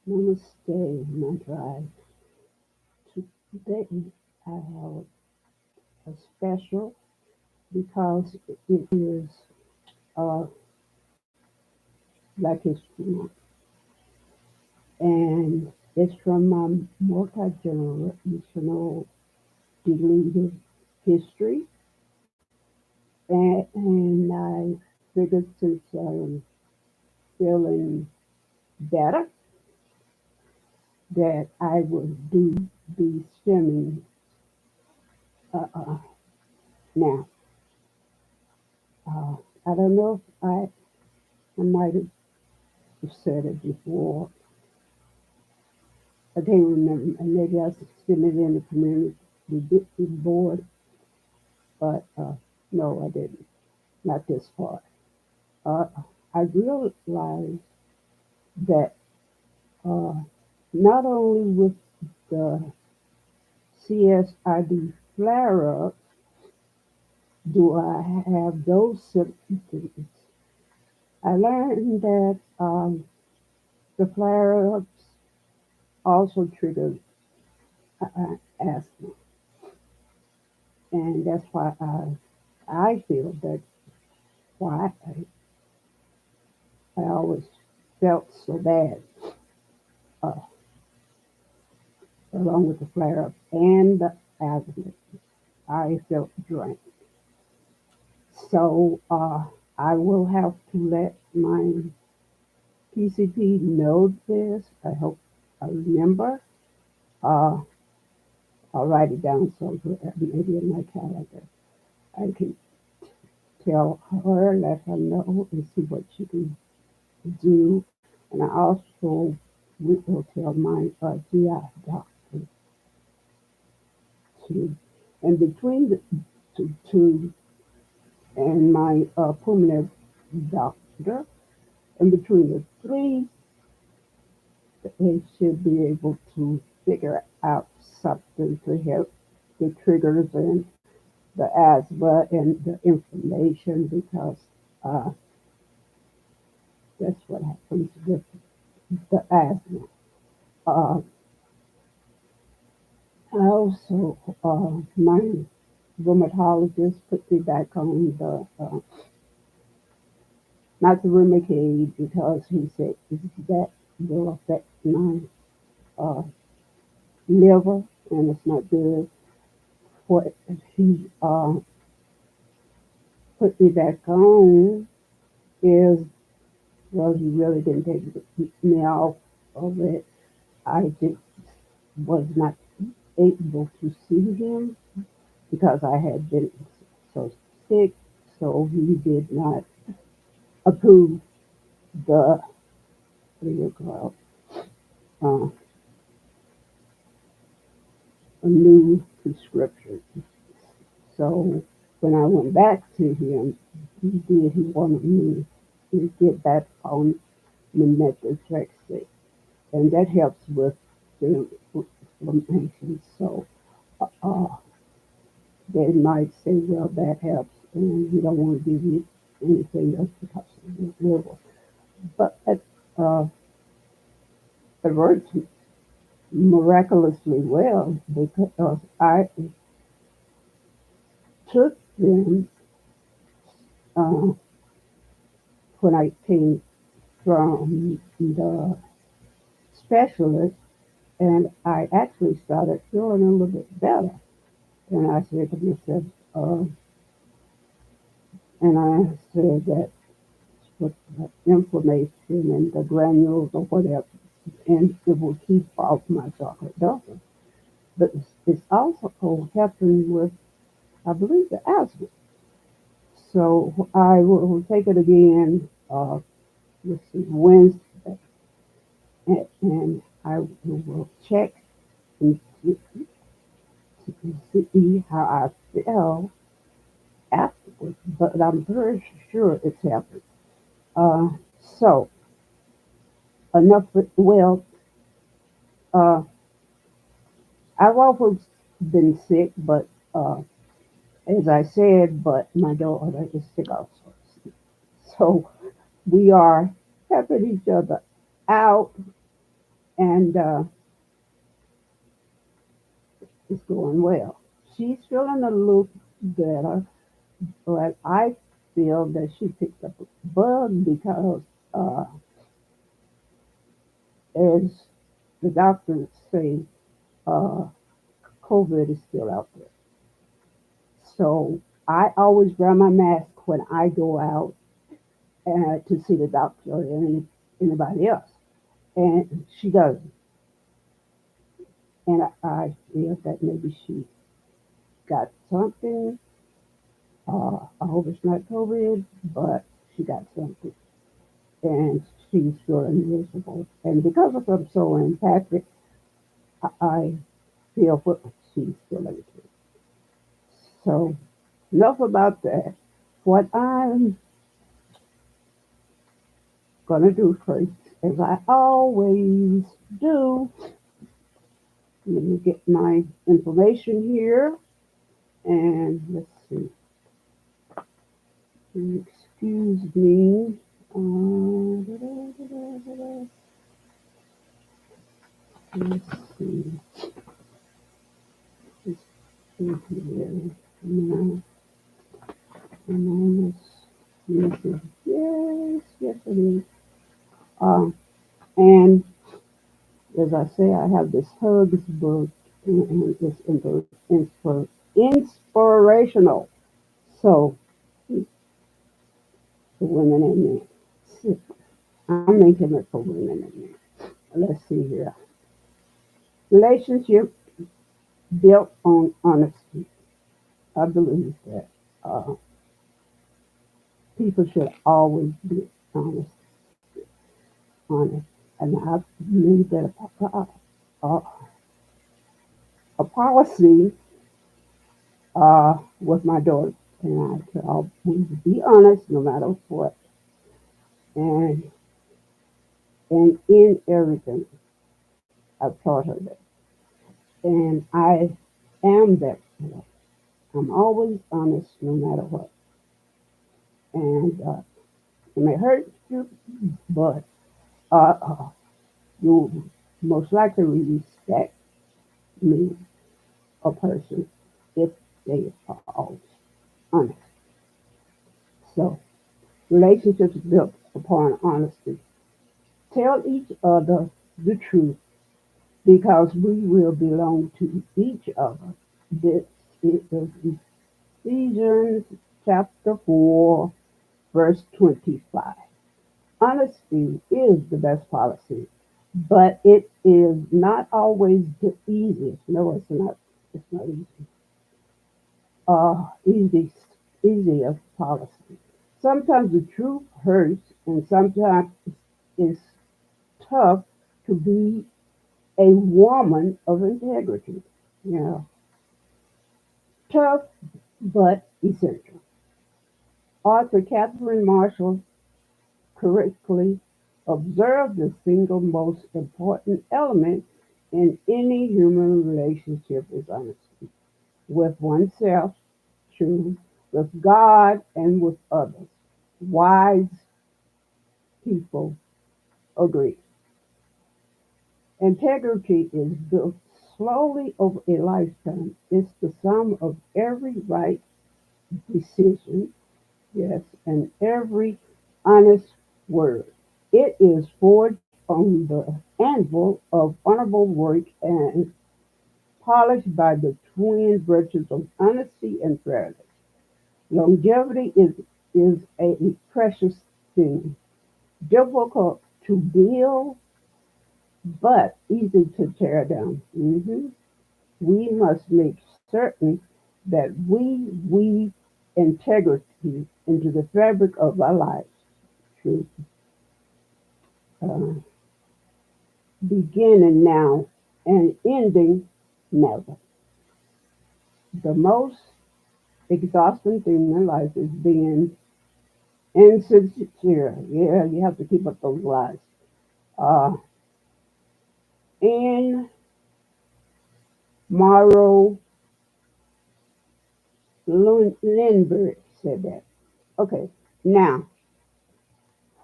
Namaste, my drive. Today I have a special because it is uh, Black History Month, and it's from my multi-generational deleted history, and I figured since I'm feeling better that I would do the stimming now. Uh, I don't know if I might have said it before. I can't remember. And maybe I submitted in the community board, but no, I didn't. Not this far. Uh, I realized that uh, not only with the CSID flare up do I have those symptoms. I learned that the flare ups also trigger asthma, and that's why I feel that why I always felt so bad, uh, along with the flare up and the asthma. I felt drained. So I will have to let my PCP know this. I hope I remember. Uh, I'll write it down so maybe in my calendar I can tell her, let her know, and see what she can do. And I also will tell my GI doctor too. And between the two and my pulmonary doctor, and between the three, they should be able to figure out something to help the triggers and the asthma and the inflammation because uh, that's what happens with the asthma. Uh, I also, my rheumatologist put me back on the not the Remicade because he said that will affect my uh, liver and it's not good. What he put me back on is, well, he really didn't take me off of it. I just was not able to see him because I had been so sick, so he did not approve the, what do you call uh, a new prescription. So when I went back to him, he wanted me to get back on the methotrexate, and that helps with the inflammation. So uh, they might say, well, that helps, and we don't want to give you anything else because of the liver. But uh, it works miraculously well because I took them uh, when I came from the specialist, and I actually started feeling a little bit better. And I said to myself, and I said that with the inflammation and the granules or whatever, and it will keep off my chocolate dosing. But it's also helping with, I believe, the asthma. So I will take it again, let's see, Wednesday, and I will check and see how I feel afterwards. But I'm very sure it's happened. Uh, so enough. Well, uh, I've always been sick, but as I said, but my daughter is sick also. So we are helping each other out and it's going well. She's feeling a little better, but I feel that she picked up a bug because, uh, as the doctors say, uh, COVID is still out there. So I always wear my mask when I go out to see the doctor or anybody else, and she doesn't. And I feel that maybe she got something. I hope it's not COVID, but she got something, and she's feeling miserable. And because of I'm so empathic, I feel what she's feeling too. So enough about that. What I'm gonna do first, as I always do, let me get my information here, and let's see. Excuse me. Let's see. Let's see here. No, no, yes, yes, yes, it is. Um, and as I say, I have this hugs book, and it's inspirational. So, the women and men. I'm making it for women and men. Let's see here. Relationship built on honesty. I believe that uh, people should always be honest, honest. And I made that a, a policy with my daughter and I to always be honest no matter what, and in everything. I've taught her that, and I am that way. I'm always honest no matter what, and it may hurt you, but you most likely respect me, a person, if they are always honest. So relationships built upon honesty. Tell each other the truth because we will belong to each other. This is Ephesians chapter 4, verse 25. Honesty is the best policy, but it is not always the easiest. No, it's not. It's not easy. Easy, easiest policy. Sometimes the truth hurts, and sometimes it's tough to be a woman of integrity. You know, tough but essential. Author Catherine Marshall correctly observed the single most important element in any human relationship is honesty with oneself, true, with God, and with others. Wise people agree. Integrity is built slowly over a lifetime. It's the sum of every right decision, yes, and every honest word. It is forged on the anvil of honorable work and polished by the twin virtues of honesty and fairness. Longevity is a precious thing, difficult to build, but easy to tear down. We must make certain that we weave integrity into the fabric of our lives. Truth, uh, beginning now and ending never. The most exhausting thing in life is being insincere. Yeah, you have to keep up those lies. Uh, Anne Morrow Lindbergh said that. Okay, now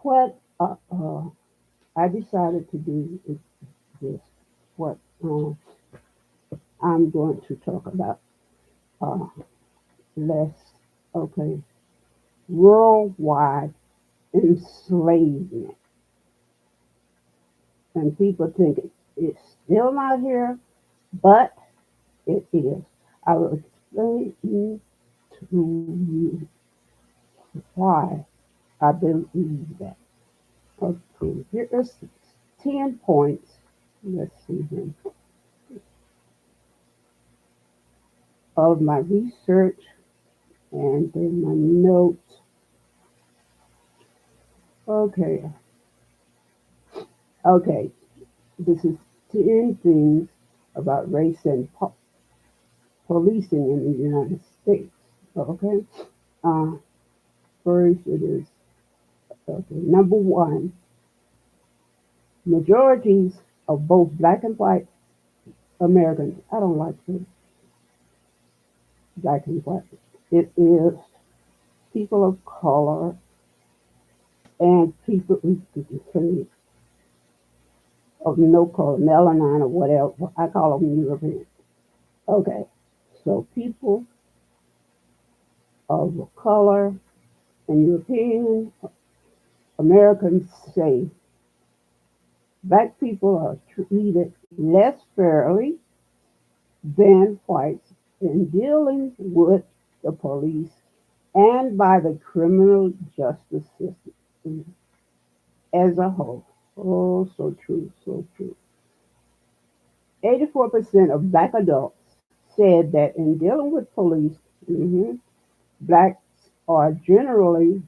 what I decided to do is is what I'm going to talk about uh, less. Okay, worldwide enslavement, and people think it's still not here, but it is. I will explain to you why I believe that. Okay, here is 10 points. Let's see here. Of my research and then my notes. Okay, okay. This is 10 things about race and policing in the United States. Okay. Uh, First, it is okay. Number one, majorities of both black and white Americans. I don't like the black and white. It is people of color and people of no color, melanin or whatever. I call them European. Okay, so people of color and European Americans say black people are treated less fairly than whites in dealing with the police and by the criminal justice system as a whole. Oh, so true, so true. 84% of black adults said that in dealing with police, blacks are generally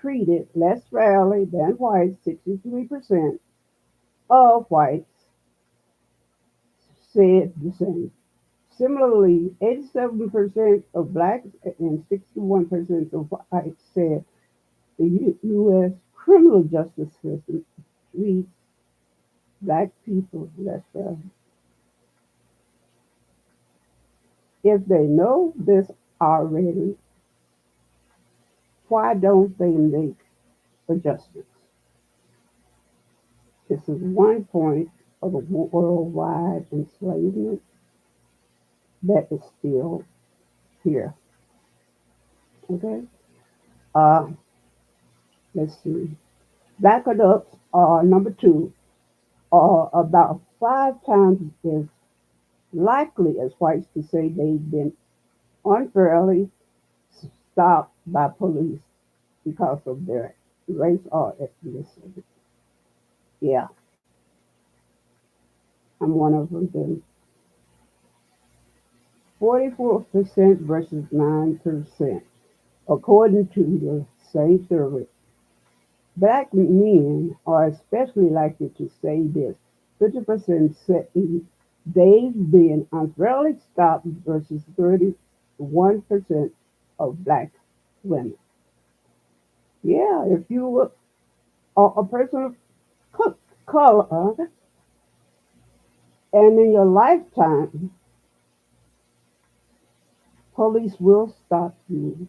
treated less fairly than whites. 63% of whites said the same. Similarly, 87% of blacks and 61% of whites said the U.S. criminal justice system treats black people less fairly. If they know this already, why don't they make adjustments? This is one point of the worldwide enslavement that is still here. Okay? Uh, let's see. Black adults are number two, are about 5 times as likely as whites to say they've been unfairly stopped by police because of their race or ethnicity. Yeah, I'm one of them. Then 44% versus 9%, according to the same survey. Black men are especially likely to say this. 50% say they've been unfairly stopped versus 31% of black women. Yeah, if you are a person of color and in your lifetime, police will stop you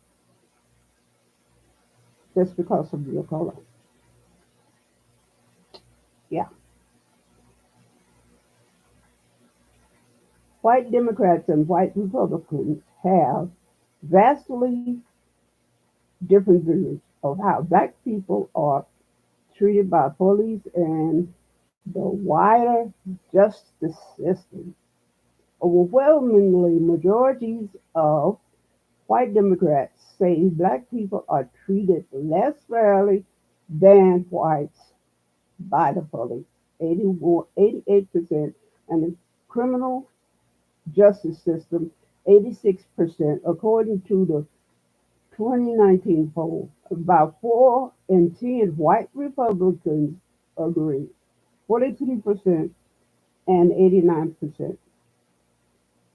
just because of your color. Yeah. White Democrats and white Republicans have vastly different views of how black people are treated by police and the wider justice system. Overwhelmingly, majorities of white Democrats say black people are treated less fairly than whites by the police, 88%, and the criminal justice system, 86%, according to the 2019 poll. About 4 in 10 white Republicans agree, 43% and 89%,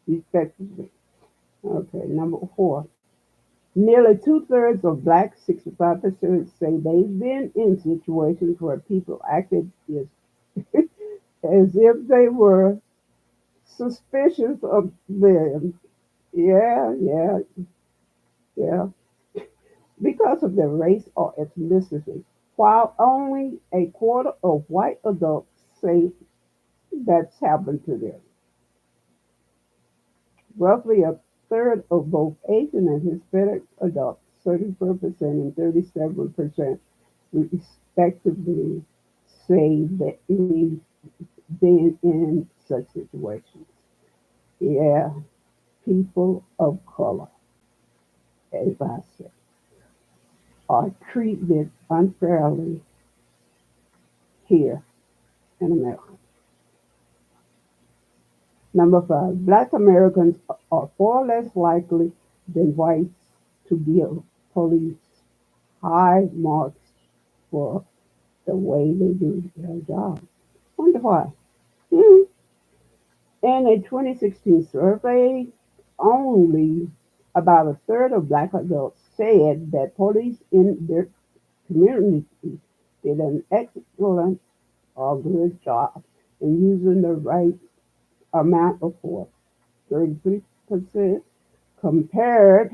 respectively. Okay, number four. Nearly two-thirds of blacks, 65%, say they've been in situations where people acted as if they were suspicious of them. Yeah, yeah, yeah. Because of their race or ethnicity. While only a quarter of white adults say that's happened to them. Roughly a third of both Asian and Hispanic adults, 34% and 37% respectively, say that they've been in such situations. Yeah, people of color, as I said, are treated unfairly here in America. Number five, Black Americans are far less likely than whites to give police high marks for the way they do their job. Wonder why? Hmm. In a 2016 survey, only about a third of Black adults said that police in their community did an excellent or good job in using the right amount of force. 33% compared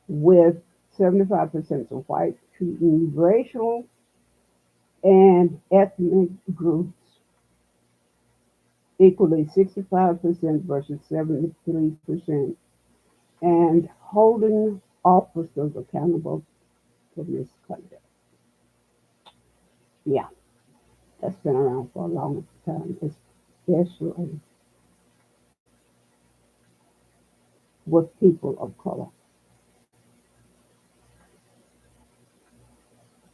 with 75% of whites treating racial and ethnic groups equally 65% versus 73%, and holding officers accountable for misconduct. Yeah, that's been around for a long time, especially with people of color.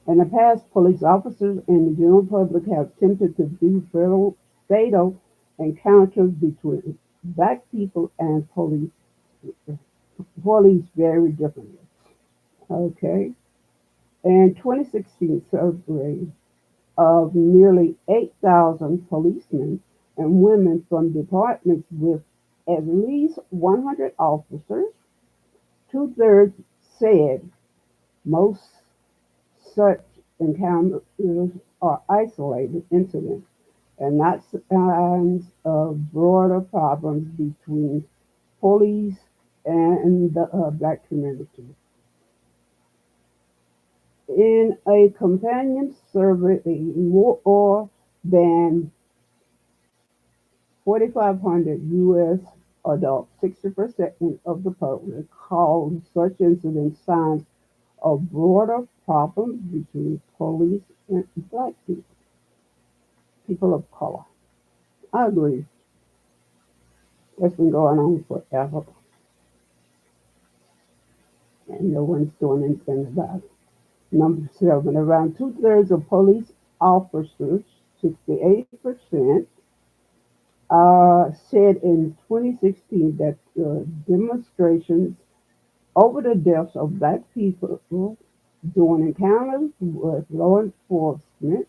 In the past, police officers and the general public have attempted to view fatal encounters between black people and police very differently. Okay. In 2016 survey of nearly 8,000 policemen and women from departments with at least 100 officers, two-thirds said most such encounters are isolated incidents and not signs of broader problems between police and the black community. In a companion survey, more than 4,500 U.S. adults, 60% of the public, called such incidents signs of broader problems between police and black people of color. I agree. That's been going on forever, and no one's doing anything about it. Number seven, around two-thirds of police officers, 68%, said in 2016 that demonstrations over the deaths of black people during encounters with law enforcement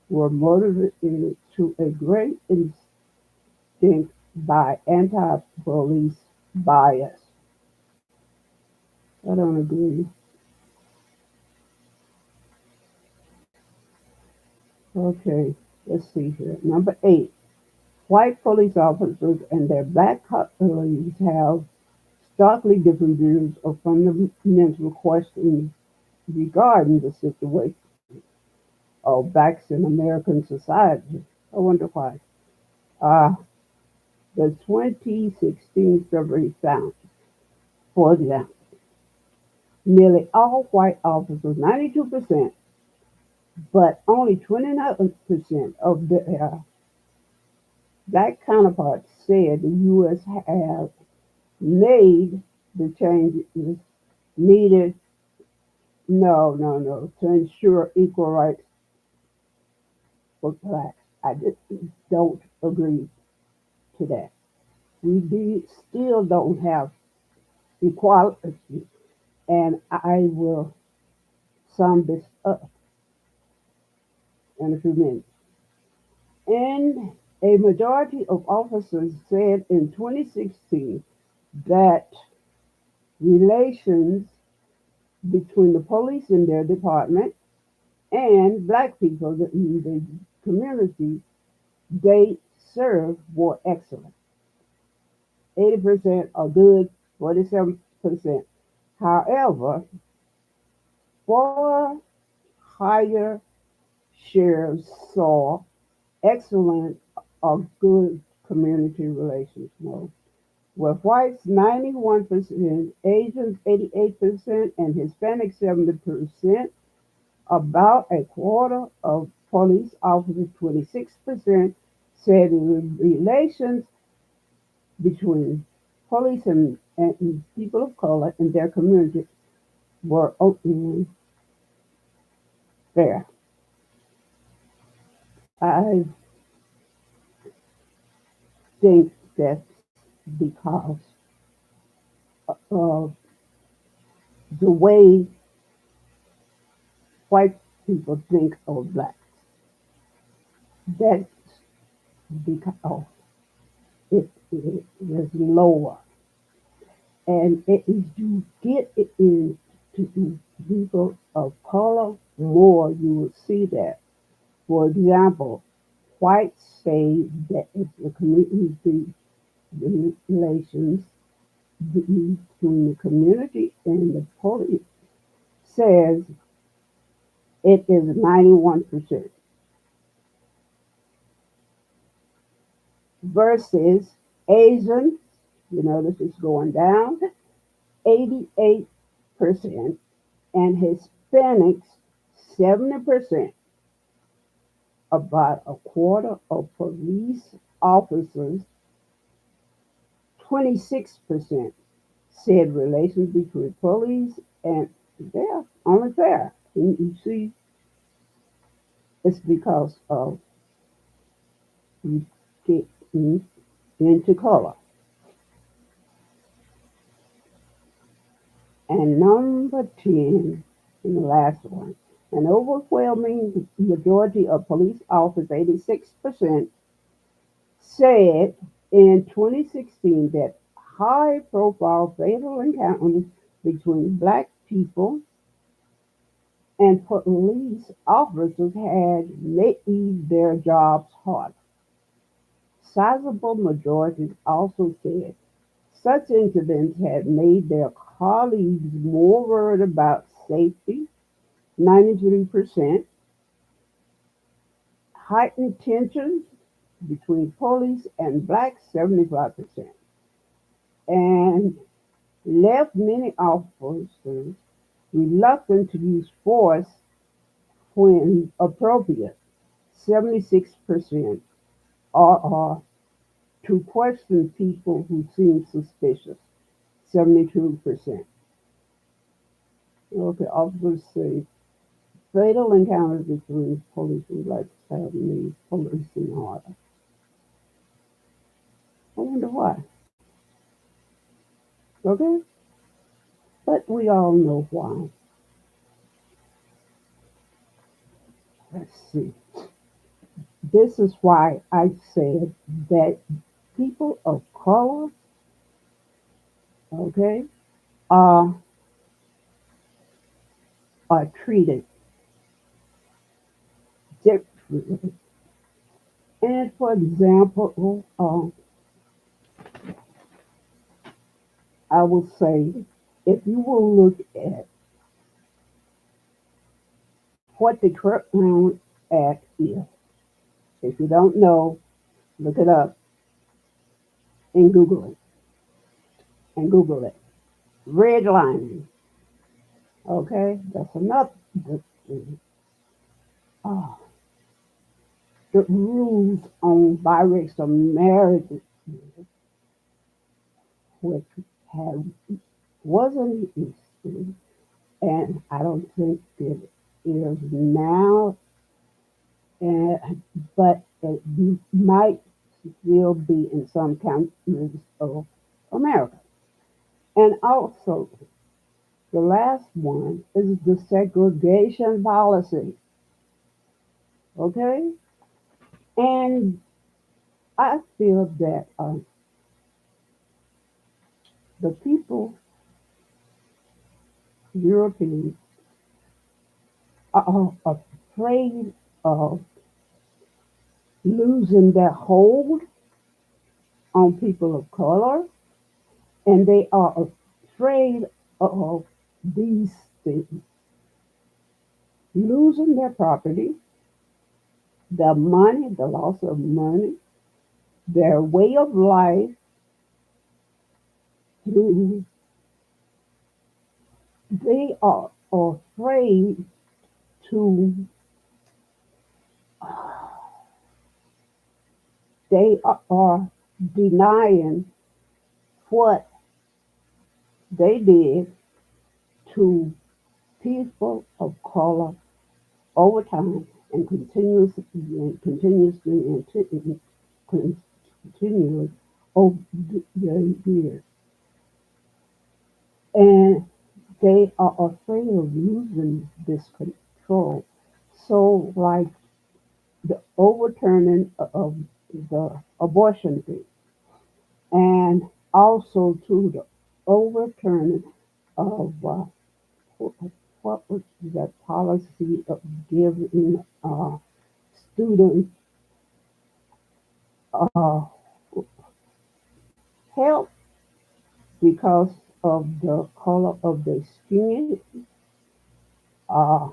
were motivated to a great extent by anti-police bias. I don't agree. Okay, let's see here. Number eight, white police officers and their black colleagues have starkly different views of fundamental questions regarding the situation of blacks in American society. I wonder why. Uh, the 2016 survey found, for example, nearly all white officers, 92%, but only 29% of their black counterparts said the U.S. have made the changes needed, no, to ensure equal rights for blacks. I just don't agree to that. Still don't have equality, and I will sum this up in a few minutes. And a majority of officers said in 2016 that relations between the police in their department and black people in the community they serve were excellent. 80% are good, 47%. However, far higher shares saw excellent of good community relations. No. With whites 91%, Asians 88%, and Hispanics 70%, about a quarter of police officers, 26%, said the relations between police and people of color in their community were open fair. I think that's because of the way white people think of blacks. That's because it is lower. And if you get it into people of color more, you will see that. For example, whites say that if the community relations between the community and the police says it is 91% versus Asian, you notice it's going down, 88%, and Hispanics, 70%. About a quarter of police officers, 26%, said relations between police and they're only fair. And you see, it's because of you get into color. And number 10, and the last one, an overwhelming majority of police officers, 86%, said in 2016 that high profile fatal encounters between black people and police officers had made their jobs harder. Sizable majorities also said such incidents had made their colleagues more worried about safety, 93%, heightened tensions between police and blacks, 75%, and left many officers reluctant to use force when appropriate, 76%, or to question people who seem suspicious, 72%. Okay, officers say fatal encounters between police and blacks have made policing harder. I wonder why. Okay? But we all know why. Let's see. This is why I said that people of color, okay, are, are treated differently. And for example, I will say, if you will look at what the Crown Act is, if you don't know, look it up and Google it, and Google it. Redlining, okay, that's another thing. Oh, the rules on biracial marriages, which have wasn't an issue, and I don't think it is now, but it might still be in some countries of America. And also, the last one is the segregation policy, okay? And I feel that the people, Europeans, are afraid of losing their hold on people of color, and they are afraid of these things losing their property, the money, the loss of money. their way of life to, they are afraid to, they are denying what they did to people of color over time and continually over the years. And they are afraid of losing this control. So, like the overturning of the abortion bill, and also to the overturning of what was that policy of giving students uh, help because of the color of their skin. Uh,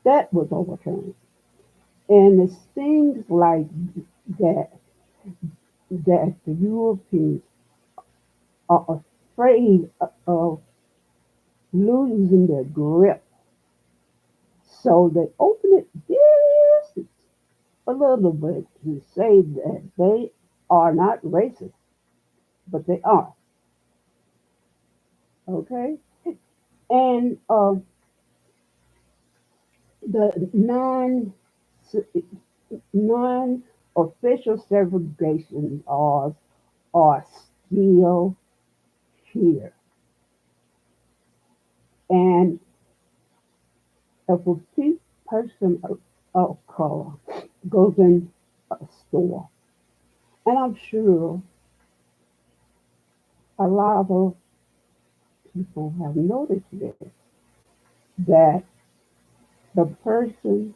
that was overturned. And it's things like that that the Europeans are afraid of losing their grip. So they open it just a little bit to say that they are not racist, but they are. Okay? And the non official segregation laws are still here. And if a person of color goes in a store, and I'm sure a lot of people have noticed this, that the person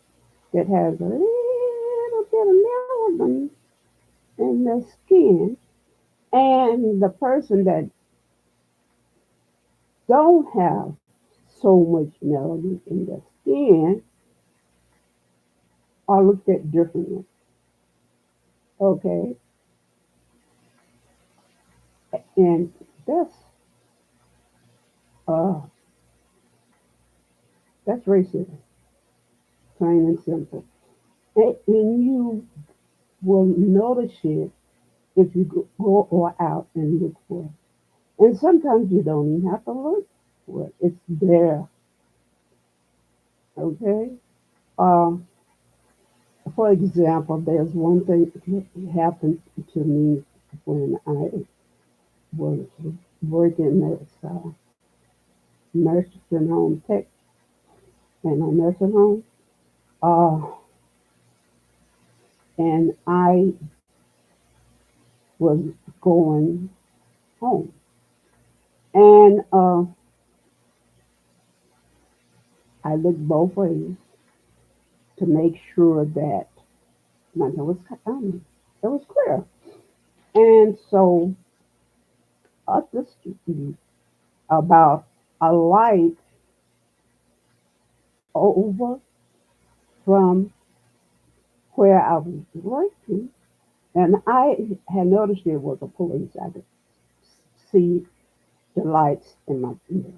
that has a little bit of melanin in their skin and the person that don't have so much melanin in their skin are looked at differently. Okay, and that's uh that's racism, plain and simple. And you will notice it if you go or out and look for it. And sometimes you don't even have to look for it; it's there. Okay. Um, for example, there's one thing that happened to me when I was working as a nursing home tech in a nursing home. Uh, and I was going home. And I looked both ways to make sure that my door was it was clear. And so up the street, about a light over from where I was working, and I had noticed there was a police. I could see the lights in my window.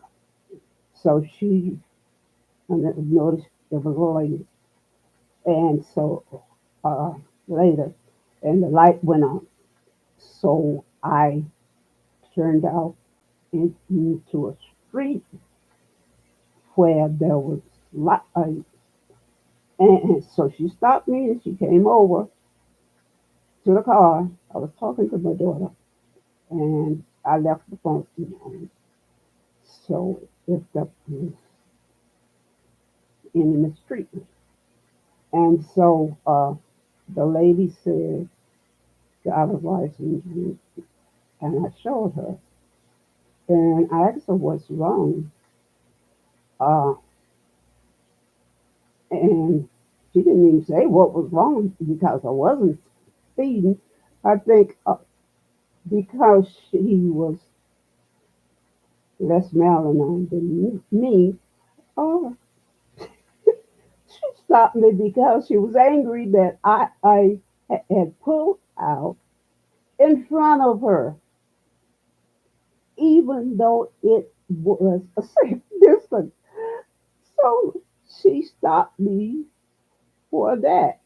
So she and then noticed there was a lady. And so uh, later, and the light went on. So I turned out into a street where there was light. And so she stopped me and she came over to the car. I was talking to my daughter and I left the phone behind. So if the police in the street. And so the lady said, driver's license, and I showed her. And I asked her what's wrong. Uh, and she didn't even say what was wrong because I wasn't speeding. I think because she was less melanin than me, oh, she stopped me because she was angry that I had pulled. out in front of her, even though it was a safe distance. So she stopped me for that.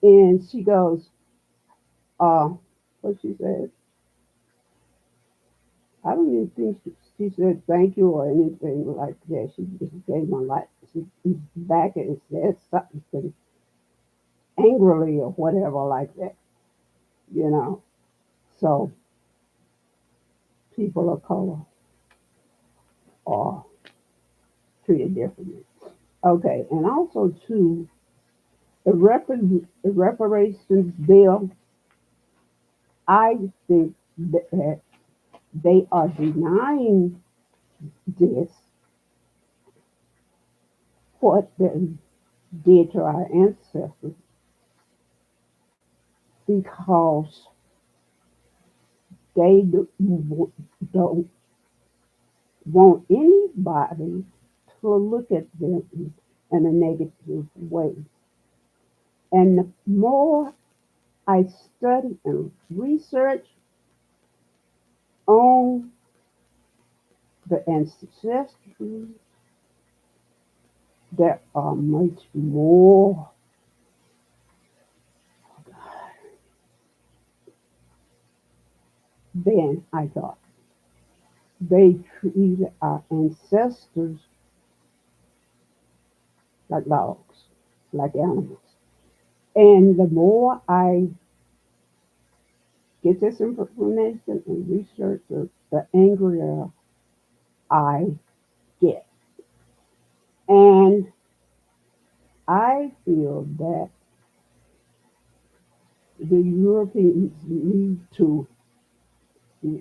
And she goes, what she said, I don't even think she said thank you or anything like that. She just gave my life. She back and said something angrily or whatever like that, you know. So people of color are treated differently. Okay, and also too, the reparations bill, I think that they are denying this, what they did to our ancestors, because they don't want anybody to look at them in a negative way. And the more I study and research on the ancestry, there are much more than I thought. They treated our ancestors like dogs, like animals. And the more I get this information and research it, the angrier I get. And I feel that the Europeans need to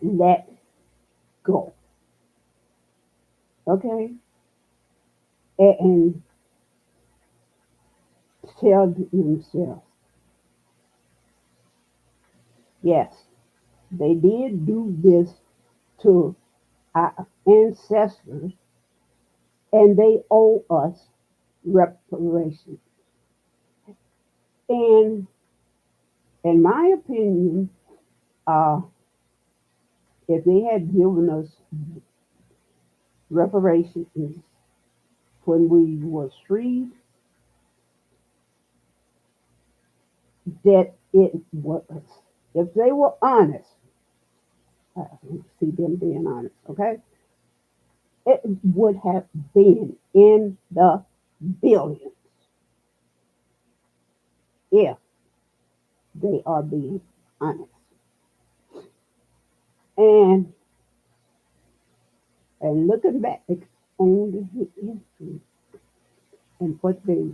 let go, okay? And tell themselves, yes, they did do this to our ancestors, and they owe us reparations. And in my opinion, uh, if they had given us reparations when we were freed, that it was, if they were honest, I don't see them being honest, okay? It would have been in the billions if they are being honest. And and looking back on the history and what they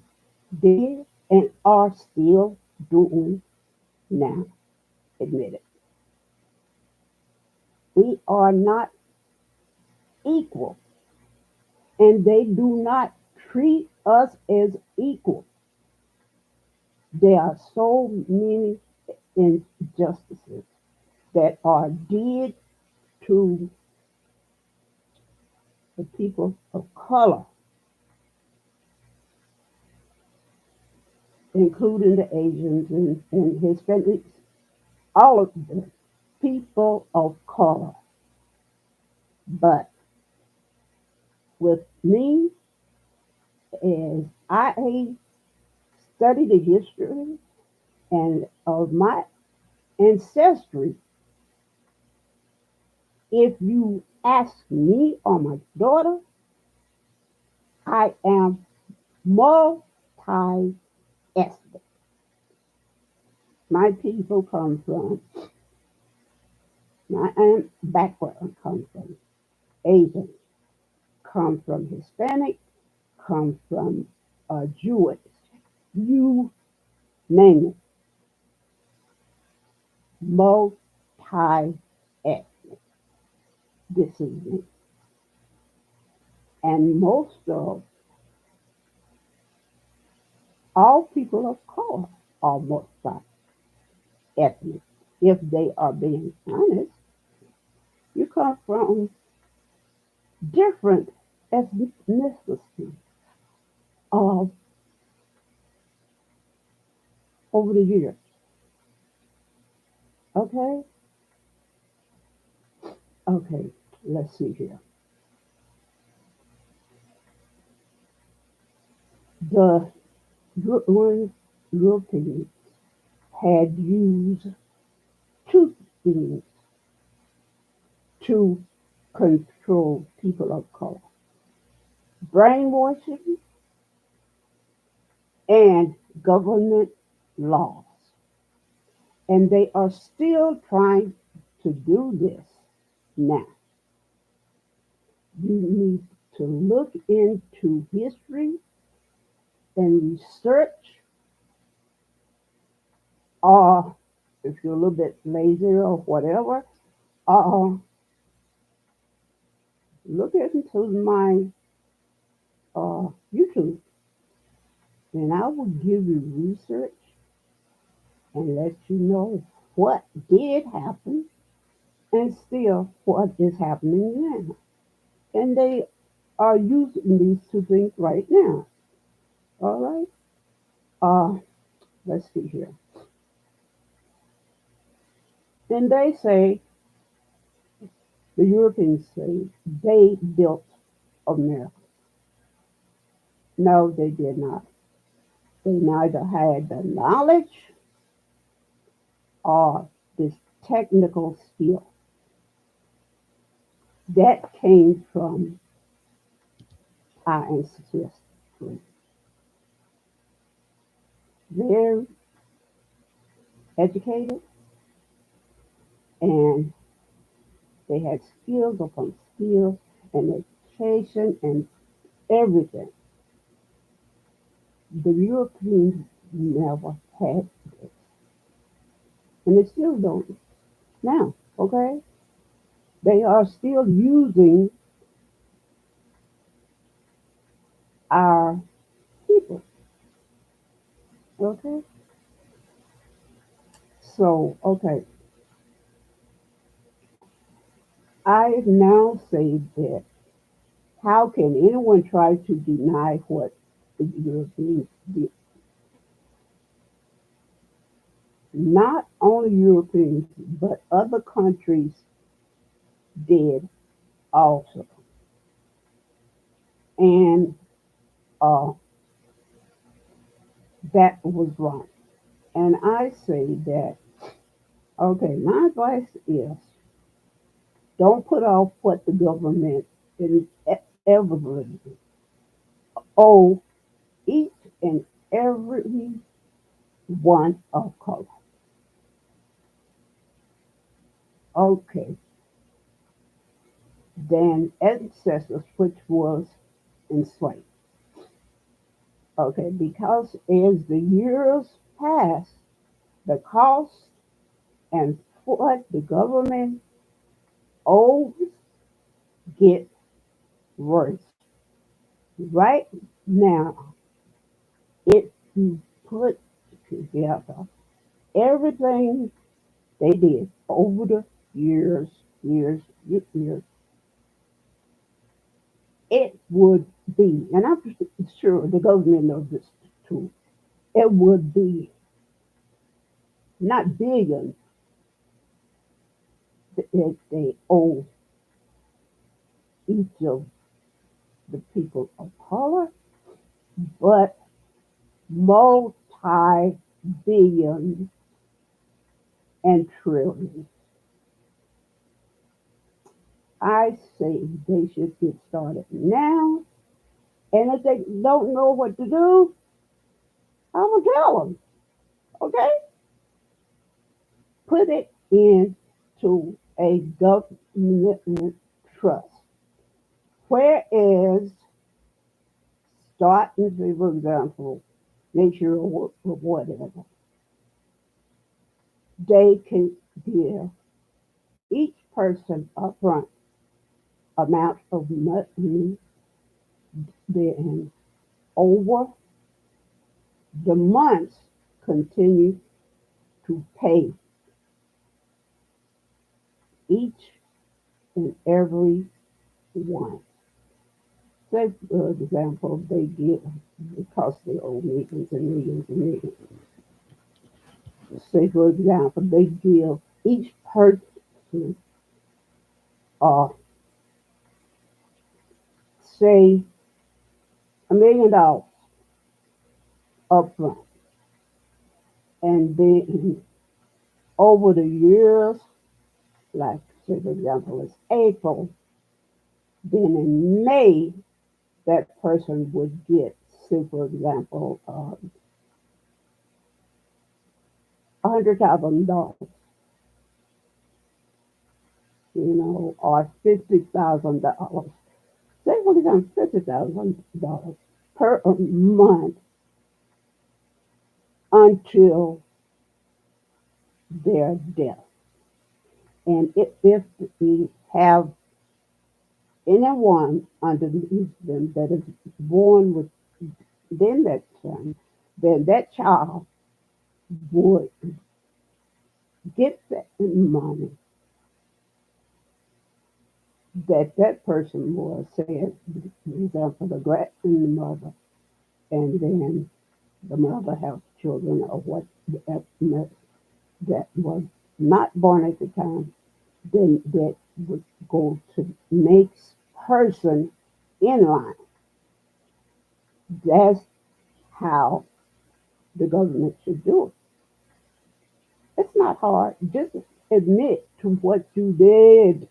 did and are still doing now, admit it. We are not equal, and they do not treat us as equal. There are so many injustices that are did to the people of color, including the Asians and Hispanics, all of the people of color. But with me, as I study the history and of my ancestry, if you ask me or my daughter, I am multi-ethnic. My people come from, my background comes from Asian, come from Hispanic, come from Jewish. You name it, multi-ethnic. This is me. And most of all people of color are multi-ethnic. If they are being honest, you come from different ethnicity of over the years. Okay? Okay, let's see here. The one Europeans had used two things to control people of color: brainwashing and government laws. And they are still trying to do this now. You need to look into history and research, or if you're a little bit lazy or whatever, uh, look into my YouTube, and I will give you research and let you know what did happen and still what is happening now. And they are using these two things right now. All right. Let's see here. And they say, the Europeans say, they built America. No, they did not. They neither had the knowledge or this technical skill. That came from our ancestors. Very educated, and they had skills upon skills and education and everything. The Europeans never had this, and they still don't now. Okay, they are still using our people. Okay, so okay, I now say that how can anyone try to deny what the Europeans did? Not only Europeans, but other countries did also, and uh, that was wrong. And I say that okay, my advice is don't put off what the government inevitably owe each and every one of color. Okay, than ancestors which was enslaved. Okay, because as the years pass, the cost and what the government owes get worse. Right now, if you put together everything they did over the years, it would be, and I'm sure the government knows this too, it would be not billions that they owe each of the people of color, but multi billions and trillions. I say they should get started now, and if they don't know what to do, I will tell them, okay? Put it into a government trust. Whereas starting, say, for example, nature or whatever, they can give each person upfront amount of money, then over the months continue to pay each and every one. Say, for example, they give, because they owe millions and millions and millions. Say, for example, they give each person, uh, say, $1 million up front. And then over the years, like, say, for example, it's April, then in May, that person would get, say, for example, $100,000, or $50,000. Say, for example, $50,000 per month until their death. And if we have anyone underneath them that is born within that time, then that child would get that money that that person was, say, for example, the grandmother, and then the mother have children or what that was not born at the time, then that would go to next person in line. That's how the government should do it. It's not hard. Just admit to what you did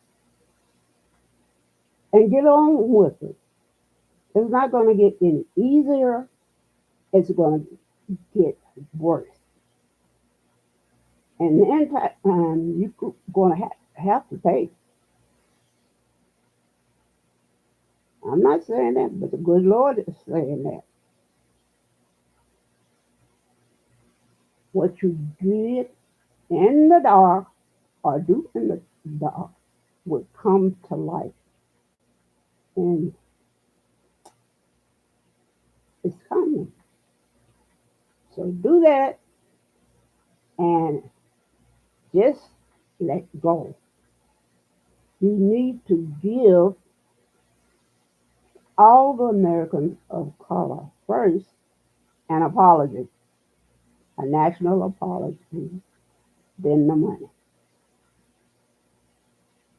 and get on with it. It's not going to get any easier. It's going to get worse. And then you're going to have to pay. I'm not saying that, but the good Lord is saying that. What you did in the dark or do in the dark would come to light. And it's coming. So do that and just let go. You need to give all the Americans of color first an apology, a national apology, then the money.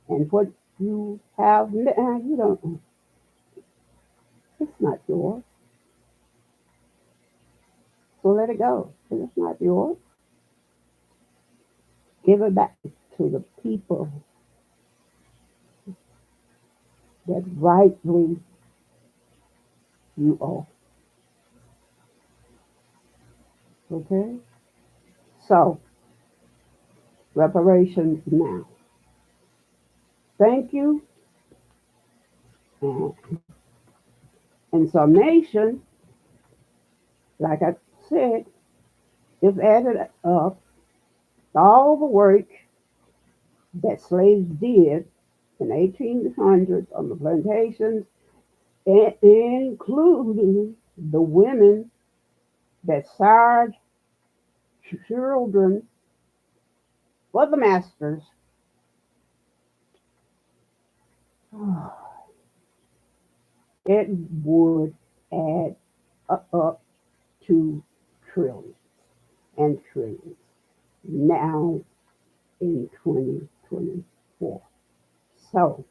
And what you have, you don't, it's not yours. So let it go. It's not yours. Give it back to the people that rightly you owe. Okay? So, reparations now. Thank you. And in summation, like I said, if added up all the work that slaves did in 1800s on the plantations, including the women that sired children for the masters, it would add up to trillions and trillions now in 2024. So,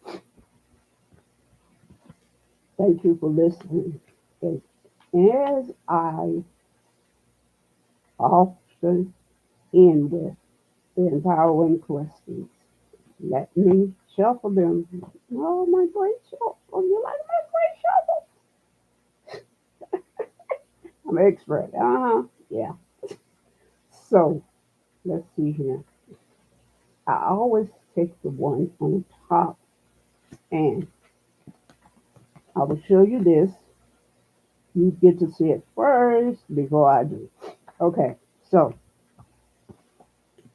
thank you for listening. As I often end with the empowering questions, let me shuffle them. Oh, my great shuffle. You like my great shuffle? I'm an expert. Yeah. So, let's see here. I always take the one on top, and I will show you this. You get to see it first before I do. Okay, so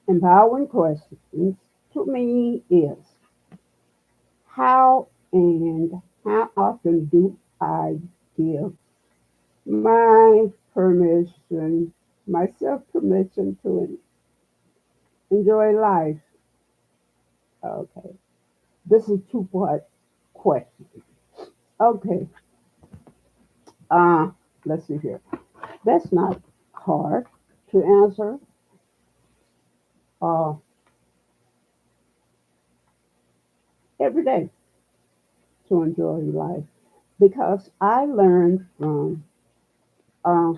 empowering questions to me is how often do I give my permission, myself permission to enjoy life? Okay, this is two-part question. Okay, uh, let's see here. That's not hard to answer. uh, every day to enjoy life because I learned from uh,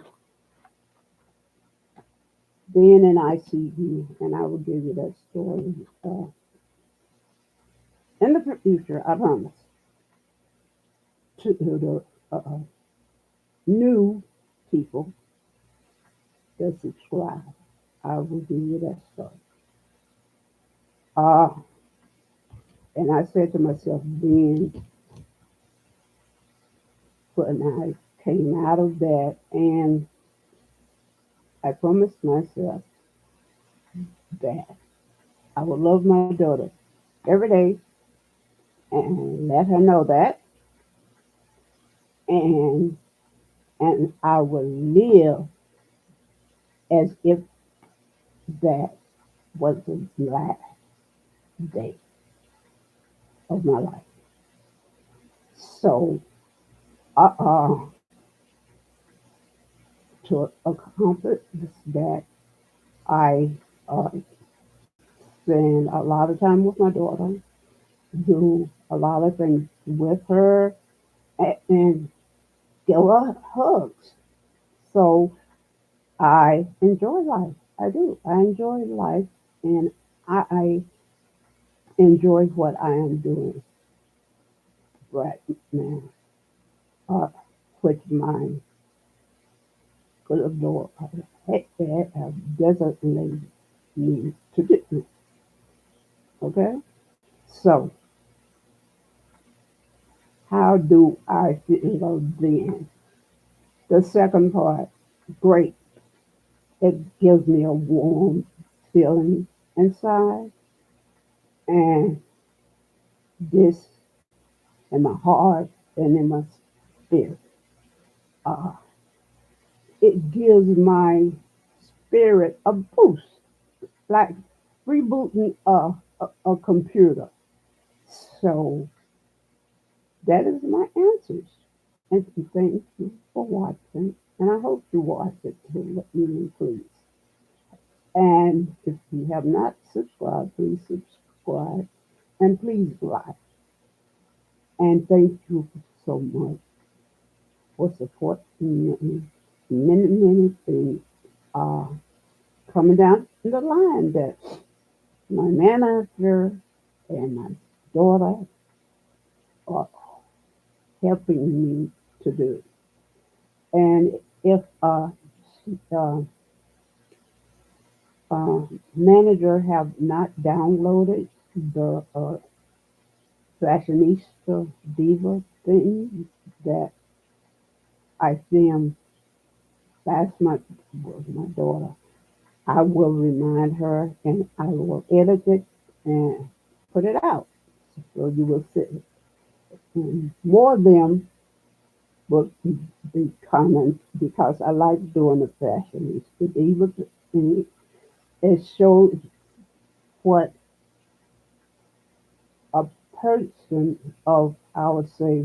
being in ICU, and I will give you that story in the future, I promise, to the new people that subscribe. I will give you that story. Uh, and I said to myself, being when I came out of that, and I promised myself that I would love my daughter every day and let her know that, and I will live as if that was the last day of my life. So, uh, to accomplish that, I uh, spend a lot of time with my daughter, do a lot of things with her, and give her hugs. So I enjoy life. I do. I enjoy life, and I enjoy what I am doing right now, uh, which my good Lord have designated me to do. Okay? So, how do I feel then? The second part, great. It gives me a warm feeling inside, and this in my heart and in my spirit. Uh, it gives my spirit a boost, like rebooting a computer. So that is my answers. And thank you for watching. And I hope you watch it too. Let me please. And if you have not subscribed, please subscribe and please like. And thank you so much for supporting me. Many things are coming down the line that my manager and my daughter are helping me to do. And if uh, manager have not downloaded the fashionista diva thing that I filmed last month with my daughter, I will remind her and I will edit it and put it out. So you will see. And more of them will be coming because I like doing the fashionista diva thing. It shows what a person of, I would say,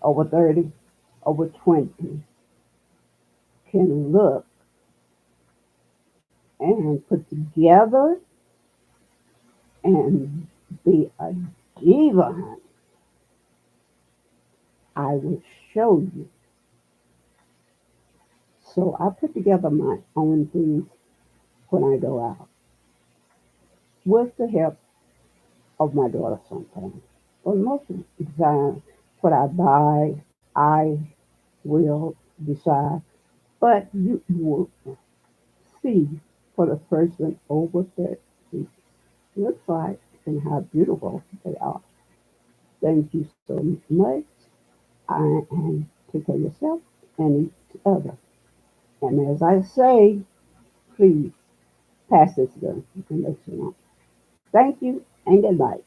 over 30, over 20 can look and put together and be a diva, honey. I will show you. So I put together my own things when I go out with the help of my daughter sometimes. But most of the time, what I buy, I will decide. But you will see for the person over 30 looks like and how beautiful they are. Thank you so much. And take care of yourself and each other. And as I say, please pass this information on. Thank you and good night.